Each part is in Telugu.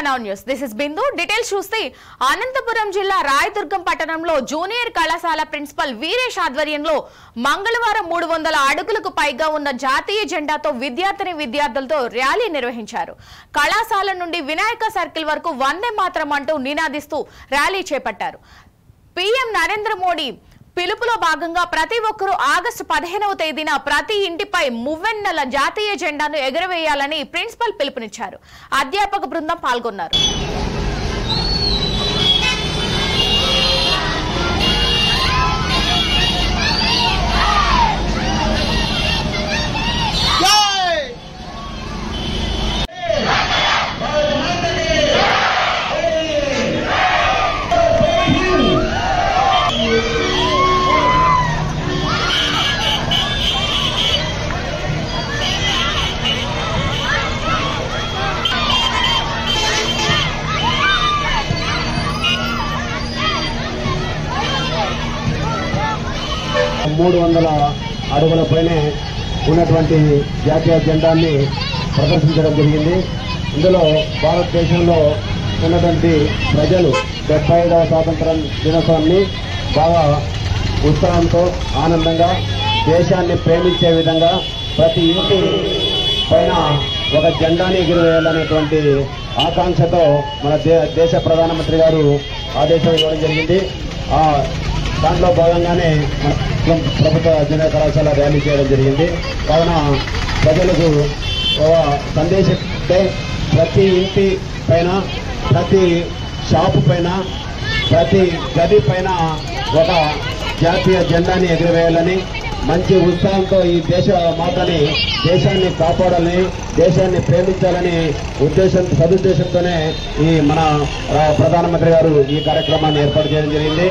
Telangana news. This is Bindu. Details చూస్తే అనంతపురం జిల్లా రాయదుర్గం పట్టణంలో జూనియర్ కళాశాల ప్రిన్సిపల్ వీరేష్ ఆధ్వర్యంలో మంగళవారం 300 అడుగులకు పైగా ఉన్న జాతీయ జెండాతో విద్యార్థులతో ర్యాలీ నిర్వహించారు. కళాశాల నుండి వినాయక సర్కిల్ వరకు వందే మాతరం అంటూ నినాదిస్తూ ర్యాలీ చేపట్టారు. పీఎం నరేంద్ర మోడీ పిలుపులో భాగంగా ప్రతి ఒక్కరూ ఆగస్టు 15వ తేదీన ప్రతి ఇంటిపై మువ్వెన్నెల జాతీయ జెండాను ఎగురవేయాలని ప్రిన్సిపల్ పిలుపునిచ్చారు. అధ్యాపక బృందం పాల్గొన్నారు. మూడు 300 అడుగుల పైనే ఉన్నటువంటి జాతీయ జెండాన్ని ప్రదర్శించడం జరిగింది. ఇందులో భారతదేశంలో ఉన్నటువంటి ప్రజలు 75వ స్వాతంత్ర దినోత్సవాన్ని బాగా ఉత్సాహంతో ఆనందంగా దేశాన్ని ప్రేమించే విధంగా ప్రతి ఇంటి పైన ఒక జెండాని ఎగురవేయాలనేటువంటి ఆకాంక్షతో మన దేశ ప్రధానమంత్రి గారు ఆదేశాలు ఇవ్వడం జరిగింది. దాంట్లో భాగంగానే ప్రభుత్వ జూనియర్ కళాశాల ర్యాలీ చేయడం జరిగింది. కావున ప్రజలకు సందేశం ప్రతి ఇంటి పైన, ప్రతి షాపు పైన, ప్రతి గది పైన ఒక జాతీయ జెండాని ఎగురవేయాలని, మంచి ఉత్సాహంతో ఈ దేశ మాతని, దేశాన్ని కాపాడాలని, దేశాన్ని ప్రేమించాలని సదుద్దేశంతోనే ఈ మన ప్రధానమంత్రి గారు ఈ కార్యక్రమాన్ని ఏర్పాటు చేయడం జరిగింది.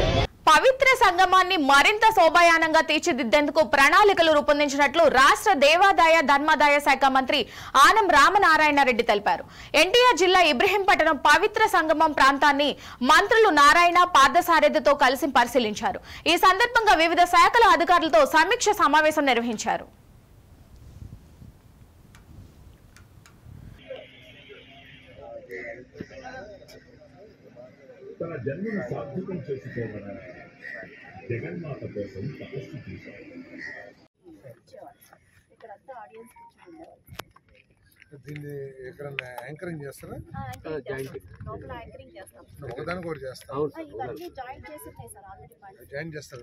పవిత్ర సంగమాన్ని మరింత శోభాయానంగా తీర్చిదిద్దేందుకు ప్రణాళికలు రూపొందించినట్లు రాష్ట్ర దేవాదాయ ధర్మాదాయ శాఖ మంత్రి ఆనం రామనారాయణ రెడ్డి తెలిపారు. ఎన్టీఆర్ జిల్లా ఇబ్రహీంపట్నం పవిత్ర సంగమం ప్రాంతాన్ని మంత్రులు నారాయణ పార్థసారథితో కలిసి పరిశీలించారు. ఈ సందర్భంగా వివిధ శాఖల అధికారులతో సమీక్ష సమావేశం నిర్వహించారు. తన జన్మను సార్థకం చేసుకోవడానికి జగన్మాత కోసం తపస్సు చేశారు. దీన్ని ఇక్కడ యాంకరింగ్ చేస్తారా? ఒకదాని కూడా చేస్తాం, జాయిన్ చేస్తారు.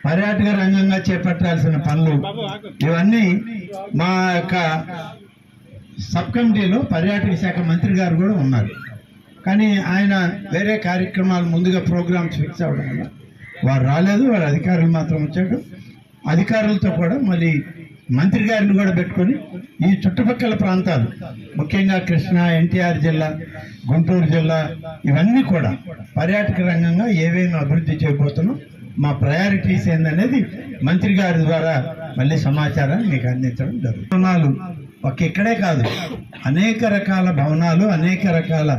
పర్యాటక రంగంగా చేపట్టాల్సిన పనులు ఇవన్నీ మా యొక్క సబ్ కమిటీలో పర్యాటక శాఖ మంత్రి గారు కూడా ఉన్నారు. కానీ ఆయన వేరే కార్యక్రమాలు ముందుగా ప్రోగ్రామ్స్ ఫిక్స్ అవ్వడం వల్ల వారు రాలేదు. వారు అధికారులు మాత్రం వచ్చాడు. అధికారులతో కూడా మళ్ళీ మంత్రి గారిని కూడా పెట్టుకొని ఈ చుట్టుపక్కల ప్రాంతాలు, ముఖ్యంగా కృష్ణా, ఎన్టీఆర్ జిల్లా, గుంటూరు జిల్లా, ఇవన్నీ కూడా పర్యాటక రంగంగా ఏవేమో అభివృద్ధి చేయబోతున్నాం, మా ప్రయారిటీస్ ఏందనేది మంత్రి గారి ద్వారా మళ్ళీ సమాచారాన్ని మీకు అందించడం జరుగుతుంది. భవనాలు ఇక్కడే కాదు, అనేక రకాల భవనాలు, అనేక రకాల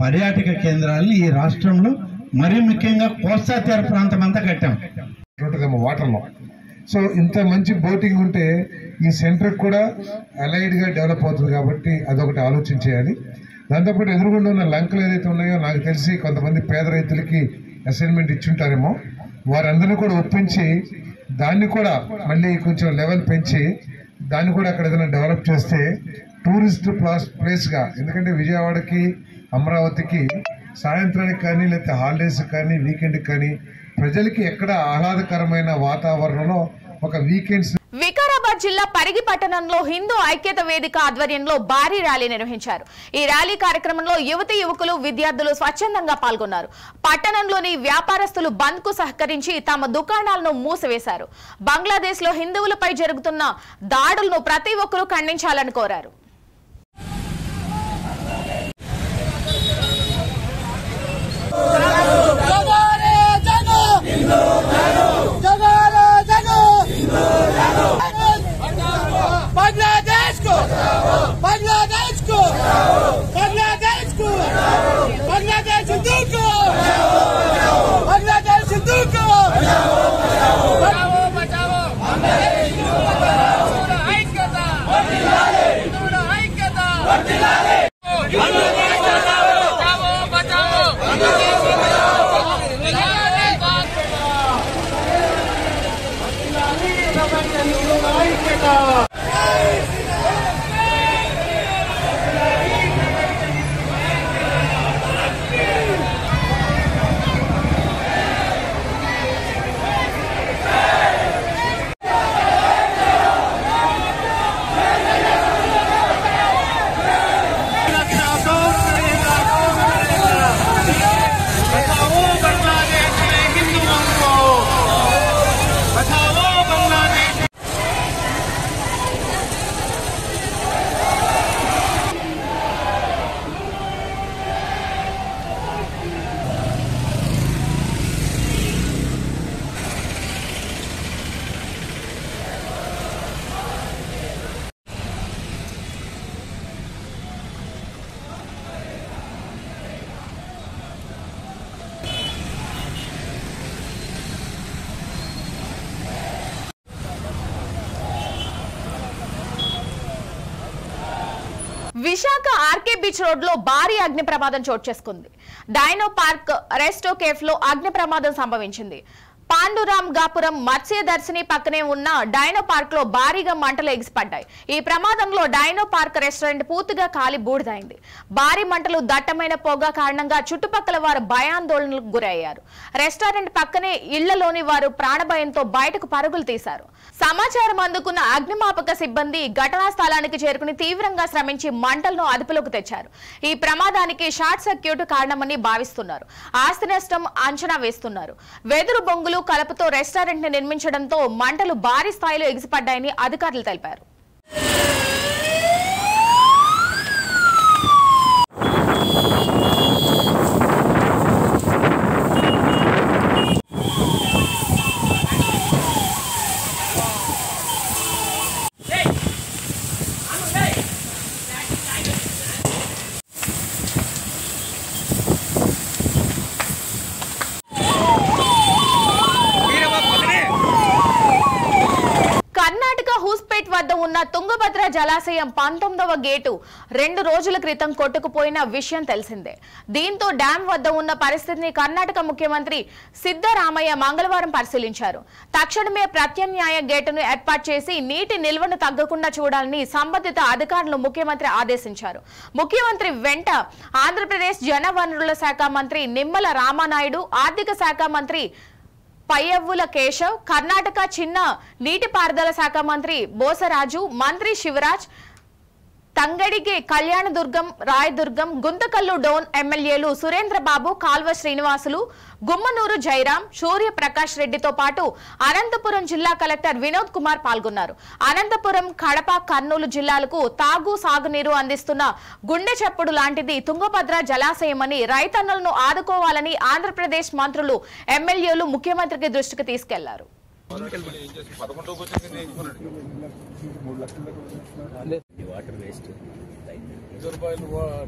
పర్యాటక కేంద్రాలను ఈ రాష్ట్రంలో మరీ ముఖ్యంగా కోస్తా తీర ప్రాంతం అంతా కట్టాం. వాటర్లో సో ఇంత మంచి బోటింగ్ ఉంటే ఈ సెంటర్ కూడా అలైడ్గా డెవలప్ అవుతుంది. కాబట్టి అదొకటి ఆలోచించేయాలి. దాంతోపాటు ఎదురుగుండా ఉన్న లంకలు ఏదైతే ఉన్నాయో నాకు తెలిసి కొంతమంది పేద రైతులకి అసైన్మెంట్ ఇచ్చుంటారేమో, వారందరినీ కూడా ఒప్పించి దాన్ని కూడా మళ్ళీ కొంచెం లెవెల్ పెంచి దాన్ని కూడా అక్కడ ఏదైనా డెవలప్ చేస్తే టూరిస్ట్ ప్లేస్గా, ఎందుకంటే విజయవాడకి, అమరావతికి సాయంత్రానికి కానీ, లేకపోతే హాలిడేస్ కానీ, వీకెండ్కి కానీ ప్రజలకి ఎక్కడ ఆహ్లాదకరమైన వాతావరణంలో ఒక వీకెండ్స్. వికారాబాద్ జిల్లా పరిగి పట్టణంలో హిందూ ఐక్యత వేదిక ఆధ్వర్యంలో భారీ ర్యాలీ నిర్వహించారు. ఈ ర్యాలీ కార్యక్రమంలో యువతీ యువకులు, విద్యార్థులు స్వచ్ఛందంగా పాల్గొన్నారు. పట్టణంలోని వ్యాపారస్తులు బంద్ కు సహకరించి తమ దుకాణాలను మూసివేశారు. బంగ్లాదేశ్ లో హిందువులపై జరుగుతున్న దాడులను ప్రతి ఒక్కరూ ఖండించాలని కోరారు. जगारे जगो, जगारे जगो, విశాఖ ఆర్కే బీచ్ రోడ్ లో భారీ అగ్ని ప్రమాదం చోటు చేసుకుంది. డైనో పార్క్ రెస్టో కేఫ్ లో అగ్ని ప్రమాదం సంభవించింది. పాండురామ్ గాపురం మత్స్యదర్శిని పక్కనే ఉన్న డైనో పార్క్ లో భారీగా మంటలు ఎగిసిపడ్డాయి. ఈ ప్రమాదంలో డైనో పార్క్ రెస్టారెంట్ పూర్తిగా కాలి బూడిదైంది. భారీ మంటలు, దట్టమైన పొగ కారణంగా చుట్టుపక్కల వారు భయాందోళనలకు గురయ్యారు. రెస్టారెంట్ పక్కనే ఇళ్లలోని వారు ప్రాణభయంతో బయటకు పరుగులు తీశారు. సమాచారం అందుకున్న అగ్నిమాపక సిబ్బంది ఘటనా స్థలానికి చేరుకుని తీవ్రంగా శ్రమించి మంటలను అదుపులోకి తెచ్చారు. ఈ ప్రమాదానికి షార్ట్ సర్క్యూట్ కారణమని భావిస్తున్నారు. ఆస్తి నష్టం అంచనా వేస్తున్నారు. వెదురు బొంగులు కలపతో రెస్టారెంట్ ని నిర్మించడంతో మంటలు భారీ స్థాయిలో ఎగిసిపడ్డాయని అధికారులు తెలిపారు. వద్ద ఉన్న తుంగభద్ర జలాశయం 19వ గేటు 2 రోజుల క్రితం కొట్టుకుపోయిన విషయం తెలిసిందే. దీంతో డ్యాం వద్ద ఉన్న పరిస్థితిని కర్ణాటక ముఖ్యమంత్రి సిద్ధరామయ్య మంగళవారం పరిశీలించారు. తక్షణమే ప్రత్యామ్నాయ గేటును ఏర్పాటు చేసి నీటి నిల్వను తగ్గకుండా చూడాలని సంబంధిత అధికారులను ముఖ్యమంత్రి ఆదేశించారు. ముఖ్యమంత్రి వెంట ఆంధ్రప్రదేశ్ జలవనరుల శాఖ మంత్రి నిమ్మల రామానాయుడు, ఆర్థిక శాఖ మంత్రి పయ్యవ్వుల కేశవ్, కర్ణాటక చిన్న నీటిపారుదల శాఖ మంత్రి బోసరాజు, మంత్రి శివరాజ్, తంగడిగే కళ్యాణదుర్గం, రాయదుర్గం, గుంతకల్లు డోన్ ఎమ్మెల్యేలు సురేంద్రబాబు, కాల్వ శ్రీనివాసులు, గుమ్మనూరు జయరాం, సూర్యప్రకాష్ రెడ్డితో పాటు అనంతపురం జిల్లా కలెక్టర్ వినోద్ కుమార్ పాల్గొన్నారు. అనంతపురం, కడప, కర్నూలు జిల్లాలకు తాగు సాగునీరు అందిస్తున్న గుండె చప్పుడు లాంటిది తుంగభద్ర జలాశయమని, రైతన్నలను ఆదుకోవాలని ఆంధ్రప్రదేశ్ మంత్రులు, ఎమ్మెల్యేలు ముఖ్యమంత్రికి దృష్టికి తీసుకెళ్లారు.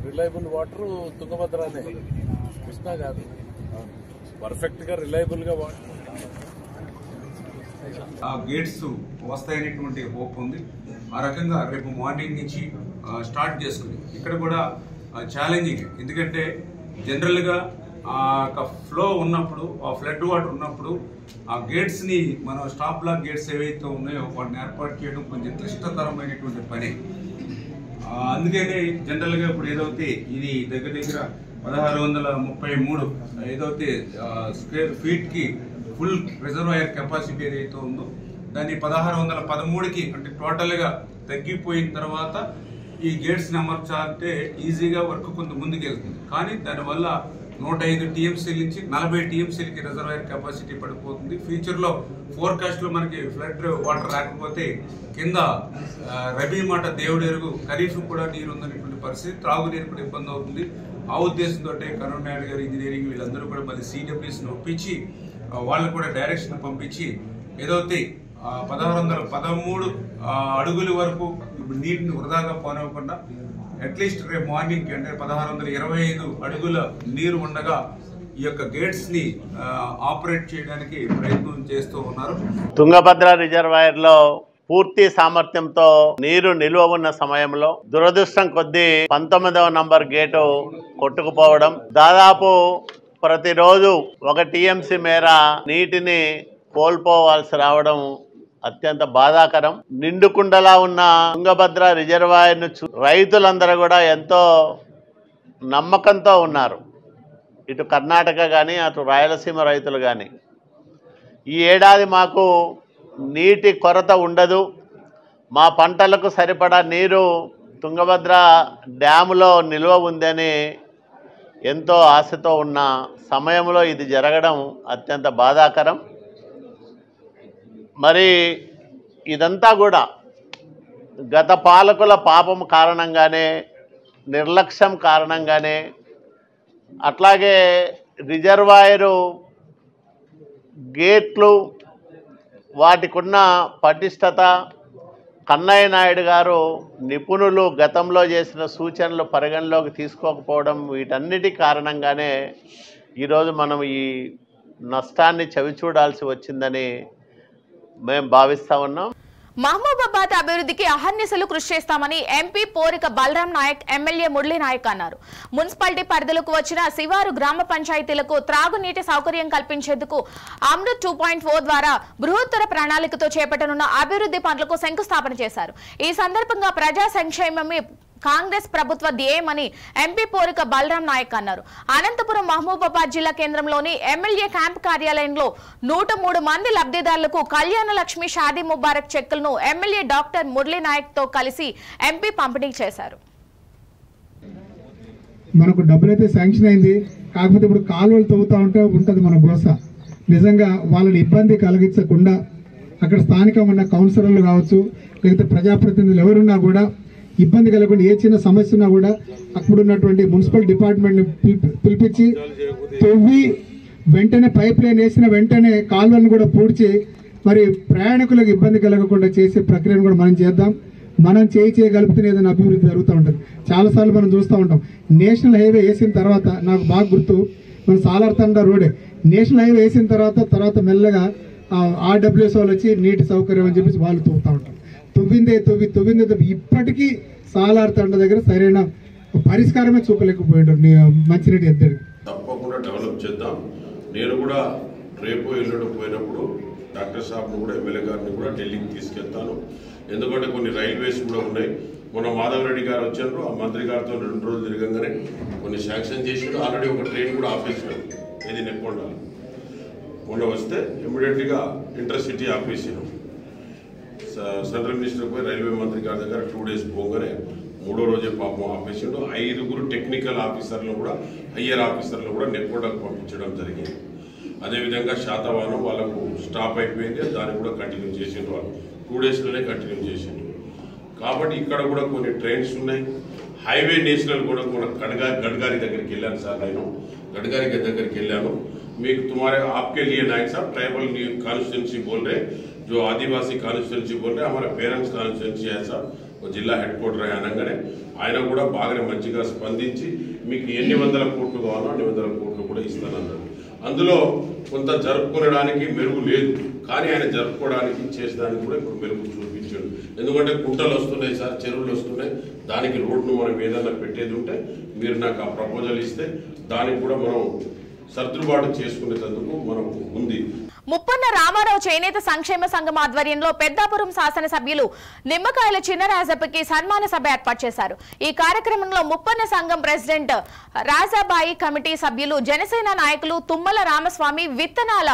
రిలయబుల్ వాటర్ తుంగభద్రనే, కృష్ణా కాదు. పర్ఫెక్ట్ గా రిలయబుల్ గా గేట్స్ వస్తాయనేటువంటి హోప్ ఉంది. ఆ రకంగా రేపు మార్నింగ్ నుంచి స్టార్ట్ చేసుకుని ఇక్కడ కూడా ఛాలెంజింగ్, ఎందుకంటే జనరల్గా ఆ ఫ్లో ఉన్నప్పుడు, ఆ ఫ్లడ్ వాటర్ ఉన్నప్పుడు ఆ గేట్స్ని మనం స్టాప్ బ్లాక్ గేట్స్ ఏవైతే ఉన్నాయో వాటిని ఏర్పాటు చేయడం కొంచెం క్లిష్టతరమైనటువంటి పని. అందుకనే జనరల్గా ఇప్పుడు ఏదైతే ఇది దగ్గర దగ్గర 1633 ఏదైతే స్క్వేర్ ఫీట్కి ఫుల్ రిజర్వాయర్ కెపాసిటీ ఏదైతే ఉందో దాన్ని 1613కి అంటే టోటల్గా తగ్గిపోయిన తర్వాత ఈ గేట్స్ని అమర్చాలంటే ఈజీగా వర్క్ కొంత ముందుకు వెళ్తుంది. కానీ దానివల్ల 105 టీఎంసీల నుంచి 40 టీఎంసీలకి రిజర్వాయర్ కెపాసిటీ పడిపోతుంది. ఫ్యూచర్లో ఫోర్కాస్ట్లో మనకి ఫ్లడ్ వాటర్ రాకపోతే కింద రబీ మాట దేవుడు ఎరుగు, ఖరీఫ్ కూడా నీరు ఉందనేటువంటి పరిస్థితి, త్రాగునీరు కూడా ఇబ్బంది అవుతుంది. ఆ ఉద్దేశంతో కరుణానాయుడు గారు, ఇంజనీరింగ్ వీళ్ళందరూ కూడా మళ్ళీ సిడబ్ల్యూఎస్ని ఒప్పించి వాళ్ళకు కూడా డైరెక్షన్ పంపించి ఏదైతే 1613 అడుగుల వరకు నీటిని వృధాగా పోనివ్వకుండా అట్లీస్ట్ రేపు మార్నింగ్ అంటే 1625 అడుగుల నీరు ఉండగా ఈ యొక్క గేట్స్ ని ఆపరేట్ చేయడానికి ప్రయత్నం చేస్తూ ఉన్నారు. తుంగభద్ర రిజర్వాయర్ లో పూర్తి సామర్థ్యంతో నీరు నిల్వ ఉన్న సమయంలో దురదృష్టం కొద్దీ 19వ నంబర్ గేటు కొట్టుకుపోవడం, దాదాపు ప్రతిరోజు 1 టీఎంసీ మేర నీటిని కోల్పోవాల్సి రావడం అత్యంత బాధాకరం. నిండుకుండలా ఉన్న తుంగభద్ర రిజర్వాయర్ను రైతులందరూ కూడా ఎంతో నమ్మకంతో ఉన్నారు. ఇటు కర్ణాటక కానీ అటు రాయలసీమ రైతులు కానీ ఈ ఏడాది మాకు నీటి కొరత ఉండదు, మా పంటలకు సరిపడా నీరు తుంగభద్ర డ్యాములో నిల్వ ఉందని ఎంతో ఆశతో ఉన్న సమయంలో ఇది జరగడం అత్యంత బాధాకరం. మరి ఇదంతా కూడా గత పాలకుల పాపం కారణంగానే, నిర్లక్ష్యం కారణంగానే, అట్లాగే రిజర్వాయరు గేట్లు వాటికున్న పటిష్టత, కన్నయ్య నాయుడు గారు నిపుణులు గతంలో చేసిన సూచనలు పరిగణలోకి తీసుకోకపోవడం, వీటన్నిటి కారణంగానే ఈరోజు మనం ఈ నష్టాన్ని చవిచూడాల్సి వచ్చిందని మేము భావిస్తా ఉన్నాం. మహబూబాబాద్ అభివృద్ధికి అహర్నిశలు కృషి చేస్తామని ఎంపీ పోరిక బలరాం నాయక్ ఎమ్మెల్యే మురళీ నాయక్ అన్నారు. మున్సిపాలిటీ పరిధిలోకి వచ్చిన శివారు గ్రామ పంచాయతీలకు త్రాగునీటి సౌకర్యం కల్పించేందుకు అమృత్ 2.4 ద్వారా బృహత్తర ప్రణాళికతో చేపట్టనున్న అభివృద్ధి పనులకు శంకుస్థాపన చేశారు. ఈ సందర్భంగా ప్రజా సంక్షేమమే కాంగ్రెస్ ప్రభుత్వ ధ్యేయమని ఎంపీ పోరిక బలరాం నాయక్ అన్నారు. అనంతపురం మహబూబాబాద్ జిల్లా కేంద్రంలోని ఎమ్మెల్యే క్యాంప్ కార్యాలయంలో 103 మంది లబ్ధిదారులకు కళ్యాణ లక్ష్మి షాదీ ముబారక్ చెక్కులను ఎమ్మెల్యే డాక్టర్ మురళీ నాయక్ తో కలిసి ఎంపీ పంపిణీ చేశారు. మనకు డబ్బులైతే శాంక్షన్ అయింది, కాకపోతే ఇప్పుడు కాలువలు తవ్వుతా ఉంటే ఉంటుంది మన గోస. నిజంగా వాళ్ళని ఇబ్బంది కలిగించకుండా అక్కడ స్థానికంగా ఉన్న కౌన్సిలర్లు కావచ్చు, లేకపోతే ప్రజాప్రతినిధులు ఎవరున్నా కూడా ఇబ్బంది కలగకుండా ఏ చిన్న సమస్య ఉన్నా కూడా అక్కడున్నటువంటి మున్సిపల్ డిపార్ట్మెంట్ని పిలిపించి తవ్వి వెంటనే పైప్ లైన్ వేసిన వెంటనే కాలువలను కూడా పూడ్చి మరి ప్రయాణికులకు ఇబ్బంది కలగకుండా చేసే ప్రక్రియను కూడా మనం చేద్దాం. మనం చేయగలిపితే ఏదైనా అభివృద్ధి జరుగుతూ ఉంటుంది. చాలాసార్లు మనం చూస్తూ ఉంటాం. నేషనల్ హైవే వేసిన తర్వాత నాకు బాగా గుర్తు, మన సాలార్తండ రోడే నేషనల్ హైవే వేసిన తర్వాత మెల్లగా ఆర్డబ్ల్యూఎస్ వాళ్ళు వచ్చి నీటి సౌకర్యం అని చెప్పేసి వాళ్ళు తవ్వుతూ ఉంటారు. తవ్విందే ఇప్పటికీ సాలార్తండ దగ్గర సరైన పరిష్కారమే చూపలేకపోయాడు మంచినీటి ఎద్దడి. తప్పకుండా డెవలప్ చేద్దాం. నేను కూడా రేపు ఎల్లుండి పోయినప్పుడు డాక్టర్ సాబ్ను కూడా ఎమ్మెల్యే గారిని కూడా ఢిల్లీకి తీసుకెళ్తాను. ఎందుకంటే కొన్ని రైల్వేస్ కూడా ఉన్నాయి. మొన్న మాధవరెడ్డి గారు వచ్చారు, ఆ మంత్రి గారితో 2 రోజులు తిరగంగానే కొన్ని శాంక్షన్ చేసాడు. ఆల్రెడీ ఒక ట్రైన్ కూడా ఆపేసినాం. ఇది నెక్కొండాలి మొన్న వస్తే ఇమ్మీడియట్గా ఇంటర్సిటీ ఆపేసినాం. సెంట్రల్ మినిస్టర్ పోయి రైల్వే మంత్రి గారి దగ్గర 2 డేస్ పోగానే 3వ రోజే పాపం ఆపేసిండు. 5 టెక్నికల్ ఆఫీసర్లు కూడా హయ్యర్ ఆఫీసర్లు కూడా నెక్కొండకు పంపించడం జరిగింది. అదేవిధంగా శాతవాహనం వాళ్ళకు స్టాప్ అయిపోయింది, దాన్ని కూడా కంటిన్యూ చేసిండు. వాళ్ళు 2 డేస్లోనే కంటిన్యూ చేసిండు. కాబట్టి ఇక్కడ కూడా కొన్ని ట్రైన్స్ ఉన్నాయి. హైవే నేషనల్ కూడా గడ్కరీ దగ్గరికి వెళ్ళాను సార్. నేను గడ్కరీ దగ్గరికి వెళ్ళాను. మీకు तुम्हारे आपके लिए नायक साहब ट्राइबल कॉन्स्टिट्यूंसी बोल रहे, जो आदिवासी कॉन्स्टिट्यूंसी बोल रहे, हमारा पेरेंट्स कॉन्स्टिट्यूंसी है साहब, वो जिला हेड क्वार्टर అనగానే ఆయన కూడా బాగానే మంచిగా స్పందించి మీకు ఎన్ని వందల కోట్లు కావాలో అన్ని వందల కోట్లు కూడా ఇస్తానన్నారు. అందులో కొంత జరుపుకోవడానికి మెరుగు లేదు, కానీ ఆయన జరుపుకోవడానికి చేసేదానికి కూడా ఇప్పుడు మెరుగు చూపించాడు. ఎందుకంటే కుంటలు వస్తున్నాయి సార్, చెరువులు వస్తున్నాయి. దానికి రోడ్ను మనం ఏదైనా పెట్టేది ఉంటే మీరు నాకు ఆ ప్రపోజల్ ఇస్తే దానికి కూడా మనం సర్దుబాటు చేసుకునేందుకు మనం ఉంది. ముప్పన్న రామారావు చేనేత సంక్షేమ సంఘం ఆధ్వర్యంలో పెద్దాపురం శాసనసభ్యులు నిమ్మకాయల చిన్నరాజప్పకి సన్మాన సభ ఏర్పాటు చేశారు. ఈ కార్యక్రమంలో ముప్పన్న సంఘం ప్రెసిడెంట్ రాజాబాయి, కమిటీ సభ్యులు, జనసేన నాయకులు తుమ్మల రామస్వామి, విత్తనాల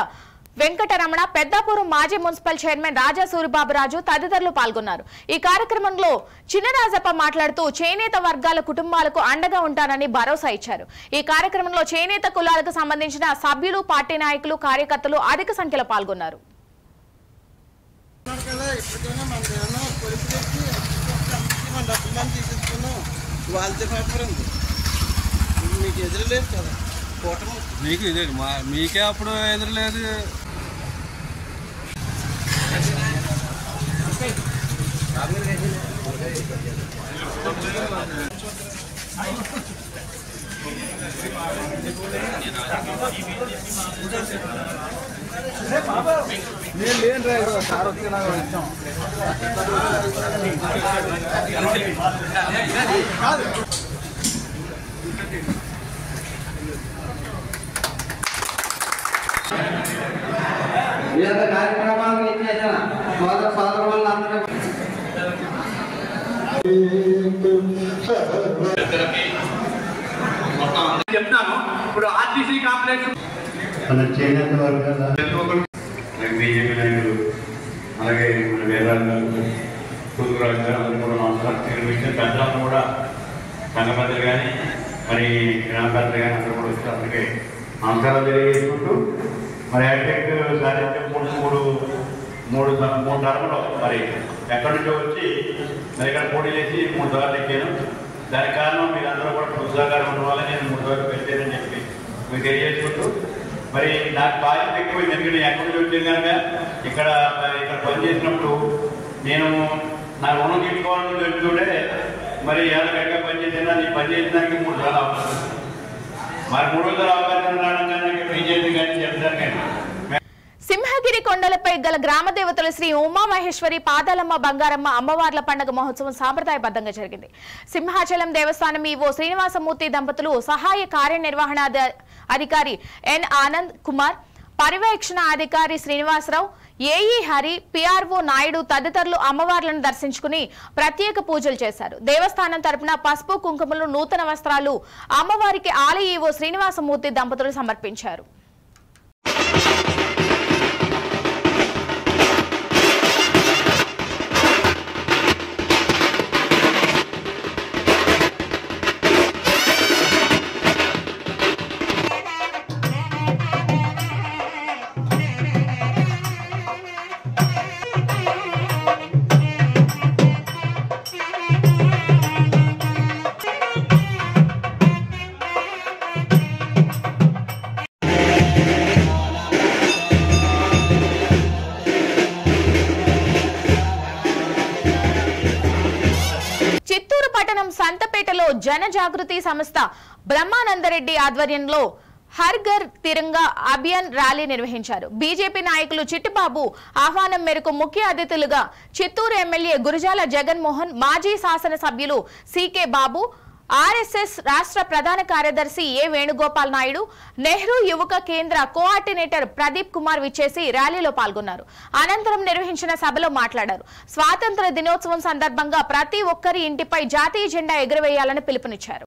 వెంకటరమణ, పెద్దాపురం మాజీ మున్సిపల్ చైర్మన్ రాజా సూరిబాబురాజు తదితరులు పాల్గొన్నారు. ఈ కార్యక్రమంలో చిన్నరాజప్ప మాట్లాడుతూ చేనేత వర్గాల కుటుంబాలకు అండగా ఉంటానని భరోసా ఇచ్చారు. ఈ కార్యక్రమంలో చేనేత కులాలకు సంబంధించిన సభ్యులు, పార్టీ నాయకులు, కార్యకర్తలు అధిక సంఖ్యలో పాల్గొన్నారు. మీకు ఇదే మీకే అప్పుడు ఎదురులేదు. నేను లేను సార్ వచ్చి నాకు ఇచ్చాం. కార్యక్రమాలు ఇచ్చేసిన సోదర వాళ్ళందరూ చెప్తాను. ఇప్పుడు ఆర్టీసీ కాంప్లెక్స్ బీజేపీ నాయకులు, అలాగే మన వేదాంతాలు, తూర్పురాజు గారు అందరూ కూడా నమస్కారం. విషయం పెద్దలందరూ కూడా సంఘ పెద్దలు కానీ మరి గ్రామ పెద్దలు కానీ అందరూ కూడా వస్తారు. అందుకే నమస్కారాలు తెలియజేసుకుంటూ మరి హైటెక్ సాధించే మూడు తరములో మరి ఎక్కడి నుంచో వచ్చి మరి ఇక్కడ పోటీ చేసి 3 సార్లు ఎక్కాను. దానికి కారణం మీరందరూ కూడా ఉత్సాహంగా ఉండడం వల్ల నేను 3 సార్లు పెట్టానని చెప్పి మీకు తెలియజేసుకుంటూ మరి నాకు బాధ్యత ఎక్కువైంది. ఎందుకంటే ఎక్కడి నుంచి వచ్చాను కనుక ఇక్కడ పనిచేసినప్పుడు నేను నా రుణం తీసుకోవాలని తెలుసుకుంటే మరి ఎలా గట్టిగా పనిచేసినా నీ పనిచేయడానికి 3 సార్లు అవకాశం, మరి 3వ సార్లు అవకాశం రావడం కానీ బీజేపీ కానీ చెప్తాను. సింహగిరి కొండలపై గల గ్రామ దేవతలు శ్రీ ఉమామహేశ్వరి పాదాలమ్మ బంగారమ్మ అమ్మవార్ల పండుగ మహోత్సవం సాంప్రదాయబద్ధంగా జరిగింది. సింహాచలం దేవస్థానం ఈవో శ్రీనివాసమూర్తి దంపతులు, సహాయ కార్యనిర్వహణ అధికారి ఎన్ ఆనంద్ కుమార్, పర్యవేక్షణ అధికారి శ్రీనివాసరావు, ఏఈ హరి, పిఆర్ఓ నాయుడు తదితరులు అమ్మవార్లను దర్శించుకుని ప్రత్యేక పూజలు చేశారు. దేవస్థానం తరపున పసుపు కుంకుమలు, నూతన వస్త్రాలు అమ్మవారికి ఆలయ ఈవో శ్రీనివాసమూర్తి దంపతులు సమర్పించారు. సంతపేటలో జన జాగృతి సంస్థ బ్రహ్మానందరెడ్డి ఆధ్వర్యంలో హర్ ఘర్ తిరంగా అభియాన్ ర్యాలీ నిర్వహించారు. బీజేపీ నాయకులు చిట్టిబాబు ఆహ్వానం మేరకు ముఖ్య అతిథులుగా చిత్తూరు ఎమ్మెల్యే గురజాల జగన్మోహన్, మాజీ శాసనసభ్యులు సికే బాబు, ఆర్ఎస్ఎస్ రాష్ట్ర ప్రధాన కార్యదర్శి ఏ వేణుగోపాల్ నాయుడు, నెహ్రూ యువక కేంద్ర కోఆర్డినేటర్ ప్రదీప్ కుమార్ విచ్చేసి ర్యాలీలో పాల్గొన్నారు. అనంతరం నిర్వహించిన సభలో మాట్లాడారు. స్వాతంత్ర దినోత్సవం సందర్భంగా ప్రతి ఒక్కరి ఇంటిపై జాతీయ జెండా ఎగురవేయాలని పిలుపునిచ్చారు.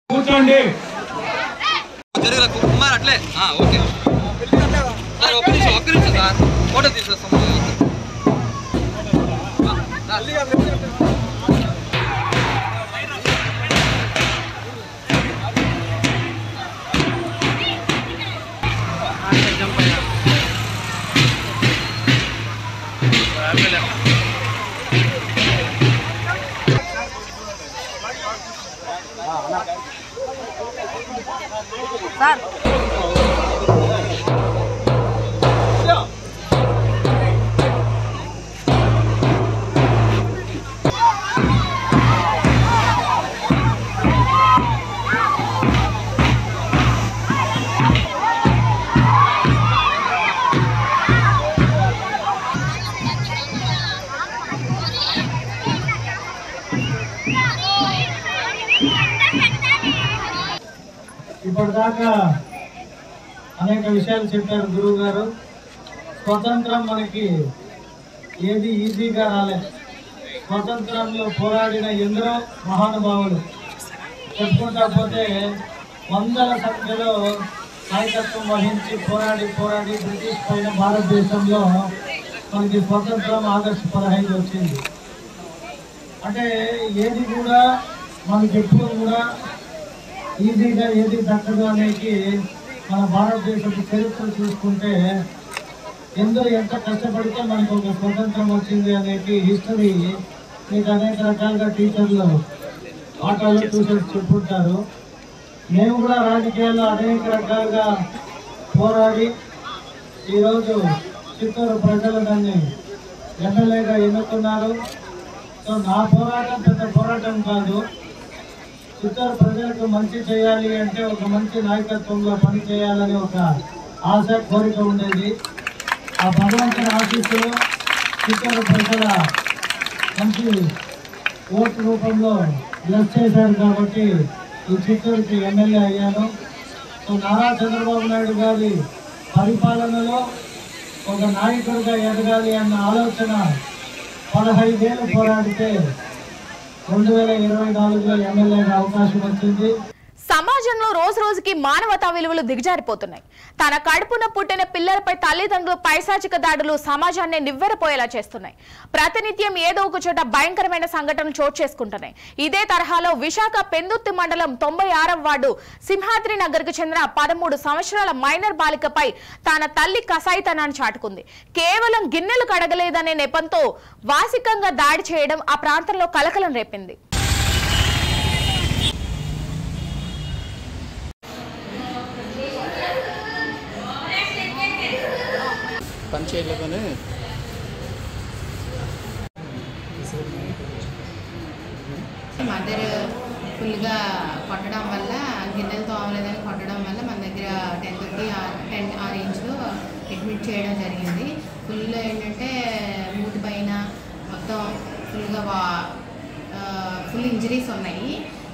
ఇప్పటిదాకా అనేక విషయాలు చెప్పారు గురువు గారు. స్వతంత్రం మనకి ఏది ఈజీగా రాలేదు. స్వతంత్రంలో పోరాడిన ఎందరో మహానుభావులు చెప్పుకుంటా పోతే వందల సంఖ్యలో నాయకత్వం వహించి పోరాడి బ్రిటిష్ పైన భారతదేశంలో మనకి స్వతంత్రం ఆగస్టు 15 వచ్చింది. అంటే ఏది కూడా మనకి ఎప్పుడు కూడా ఈజీగా ఏది దక్కదు అనేది మన భారతదేశపు చరిత్ర చూసుకుంటే ఎందరో ఎంత కష్టపడితే మనకు ఒక స్వతంత్రం వచ్చింది అనేది హిస్టరీ మీకు అనేక రకాలుగా టీచర్లు ఆటల్లో చూసి చెప్పుకుంటారు. మేము కూడా రాజకీయాల్లో అనేక రకాలుగా పోరాడి ఈరోజు చిత్తూరు ప్రజలు దాన్ని ఎమ్మెల్యేగా ఎన్నుకున్నారు. సో నా పోరాటం పెద్ద పోరాటం కాదు. చిత్తూరు ప్రజలకు మంచి చేయాలి అంటే ఒక మంచి నాయకత్వంలో పని చేయాలని ఒక ఆశ, కోరిక ఉండేది. ఆ భగవంతుని ఆశీస్సులు చిత్తూరు ప్రజల మంచి ఓటు రూపంలో బ్లెస్ చేశారు కాబట్టి ఈ చిత్తూరుకి ఎమ్మెల్యే అయ్యాను. సో నారా చంద్రబాబు నాయుడు గారి పరిపాలనలో ఒక నాయకుడిగా ఎదగాలి అన్న ఆలోచన 15 ఏళ్ళు పోరాడితే 2024లో ఎమ్మెల్యేగా అవకాశం వచ్చింది. సమాజంలో రోజు రోజుకి మానవతా విలువలు దిగజారిపోతున్నాయి. తన కడుపున పుట్టిన పిల్లలపై తల్లిదండ్రులు పైశాచిక దాడులు సమాజాన్ని నివ్వెరపోయేలా చేస్తున్నాయి. ప్రతినిత్యం ఏదో ఒక చోట భయంకరమైన సంఘటనలు చోటు చేసుకుంటున్నాయి. ఇదే తరహాలో విశాఖ పెందుర్తి మండలం 96వ వార్డు సింహాద్రి నగర్కు చెందిన 13 సంవత్సరాల మైనర్ బాలికపై తన తల్లి కసాయితనాన్ని చాటుకుంది. కేవలం గిన్నెలు కడగలేదనే నెపంతో వాసికంగా దాడి చేయడం ఆ ప్రాంతంలో కలకలం రేపింది. పంచేయలేదని మదర్ ఫుల్గా కొట్టడం వల్ల, గిన్నెలు తోమలేదని కొట్టడం వల్ల మన దగ్గర 10 ఆ రేంజ్లో అడ్మిట్ చేయడం జరిగింది. ఫుల్ ఏంటంటే మూతి పైన మొత్తం ఫుల్ ఇంజరీస్ ఉన్నాయి.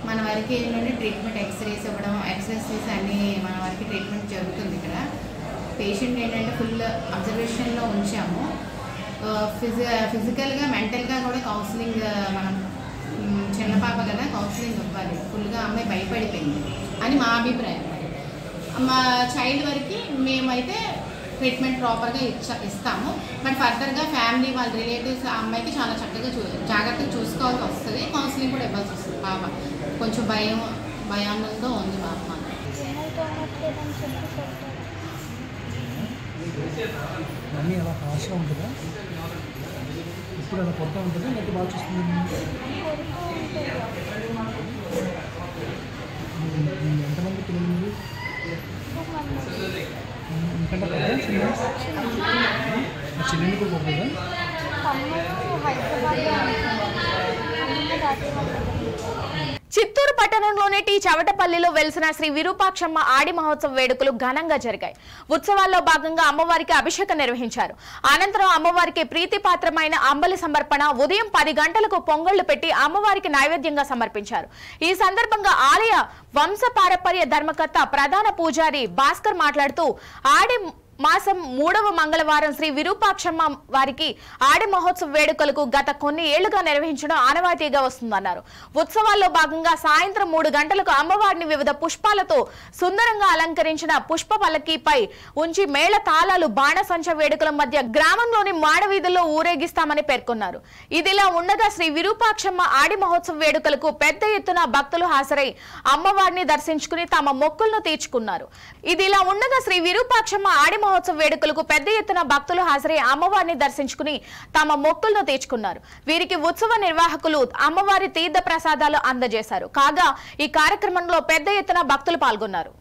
మన వరకు ఏంటంటే ట్రీట్మెంట్ ఎక్స్రేస్ ఇవ్వడం, ఎక్సర్సైజ్ అన్నీ మన వరకు ట్రీట్మెంట్ జరుగుతుంది. ఇక్కడ పేషెంట్ ఏంటంటే ఫుల్ అబ్జర్వేషన్లో ఉంచాము. ఫిజికల్గా మెంటల్గా కూడా కౌన్సిలింగ్, మనం చిన్న పాప కదా కౌన్సిలింగ్ ఇవ్వాలి. ఫుల్గా అమ్మాయి భయపడిపోయింది అని మా అభిప్రాయం. మా చైల్డ్ వరకు మేమైతే ట్రీట్మెంట్ ప్రాపర్గా ఇస్తాము. బట్ ఫర్దర్గా ఫ్యామిలీ వాళ్ళ రిలేటివ్స్ ఆ అమ్మాయికి చాలా చక్కగా జాగ్రత్తగా చూసుకోవాల్సి వస్తుంది. కౌన్సిలింగ్ కూడా ఇవ్వాల్సి వస్తుంది. పాప కొంచెం భయాందంతో ఉంది పాప. అన్నీ అలా హార్ష్గా ఉంటుందా? ఇప్పుడు అలా కొడతా ఉంటుందా లేకపోతే బాగా చూస్తుంది? ఎంతమంది పిల్లలు మీరు? ఇంకంటే చిన్న కూడా పోతుందా? చిత్తూరు పట్టణంలోని టీ చవటపల్లిలో వెలిసిన శ్రీ విరూపాక్షమ్మ ఆడి మహోత్సవ వేడుకలు ఘనంగా జరిగాయి. ఉత్సవాల్లో భాగంగా అమ్మవారికి అభిషేకం నిర్వహించారు. అనంతరం అమ్మవారికి ప్రీతిపాత్రమైన అంబలి సమర్పణ, ఉదయం 10 గంటలకు పొంగళ్లు పెట్టి అమ్మవారికి నైవేద్యంగా సమర్పించారు. ఈ సందర్భంగా ఆలయ వంశ పారపర్య ధర్మకర్త ప్రధాన పూజారి భాస్కర్ మాట్లాడుతూ ఆడి మాసం 3వ మంగళవారం శ్రీ విరూపాక్షమ్మ వారికి ఆడి మహోత్సవ వేడుకలకు గత కొన్ని ఏళ్లుగా నిర్వహించడం ఆనవాయితీగా వస్తుందన్నారు. ఉత్సవాల్లో భాగంగా సాయంత్రం 3 గంటలకు అమ్మవారిని వివిధ పుష్పాలతో సుందరంగా అలంకరించిన పుష్ప పల్లకీపై ఉంచి మేళ తాళాలు, బాణసంచ వేడుకల మధ్య గ్రామంలోని మాడవీధుల్లో ఊరేగిస్తామని పేర్కొన్నారు. ఇదిలా ఉండగా శ్రీ విరూపాక్షమ్మ ఆడి మహోత్సవ వేడుకలకు పెద్ద ఎత్తున భక్తులు హాజరై అమ్మవారిని దర్శించుకుని తమ మొక్కులను తీర్చుకున్నారు. ఇదిలా ఉండగా శ్రీ విరూపాక్షమ్మ ఆడి మహోత్సవ వేడుకలకు పెద్ద ఎత్తున భక్తులు హాజరై అమ్మవారిని దర్శించుకుని తమ మొక్కులను తీర్చుకున్నారు. వీరికి ఉత్సవ నిర్వాహకులు అమ్మవారి తీర్థ ప్రసాదాలు అందజేశారు. కాగా ఈ కార్యక్రమంలో పెద్ద ఎత్తున భక్తులు పాల్గొన్నారు.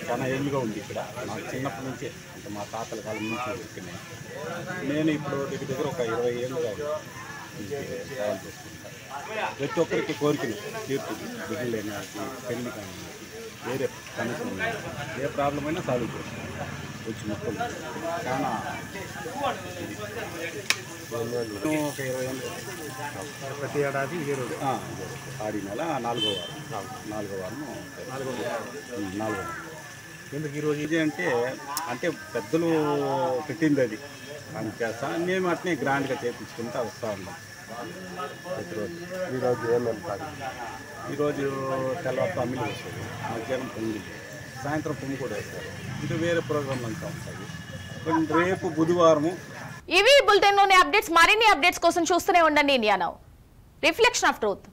చాలా ఏళ్ళుగా ఉంది ఇక్కడ. నాకు చిన్నప్పటి నుంచే, అంటే మా తాతల కాలం నుంచి ఇక్కడనే. నేను ఇప్పుడు దగ్గర ఒక 20 ఏళ్ళుగా సేవలు చేసుకుంటాను. ప్రతి ఒక్కరికి కోరికలు తీర్పుది, బిడ్డలు లేని పెళ్లి కానీ వేరే కనెక్షన్ ఏ ప్రాబ్లం అయినా సాల్వ్ చేసుకుంటాను. వచ్చి మొక్కలు చాలా ఒక 20 ఏళ్ళు ప్రతి ఏడాది ఆడి నెల 4వ వారం ఎందుకు ఈరోజు ఇది అంటే పెద్దలు పెట్టింది అది చేస్తా. మేము అట్నే గ్రాండ్గా చేయించుకుంటూ వస్తూ ఉన్నాం ప్రతిరోజు. ఈరోజు ఈరోజు తెల్లవారితో అమ్మిలి వస్తుంది, మధ్యాహ్నం పొంగి, సాయంత్రం పొంగి కూడా వేస్తారు. ఇంకా వేరే ప్రోగ్రాంలు అంతా ఉంటాయి. రేపు బుధవారము. ఇవి బులెటిన్లోని అప్డేట్స్. మరిన్ని అప్డేట్స్ కోసం చూస్తూనే ఉండండి India now, reflection of truth.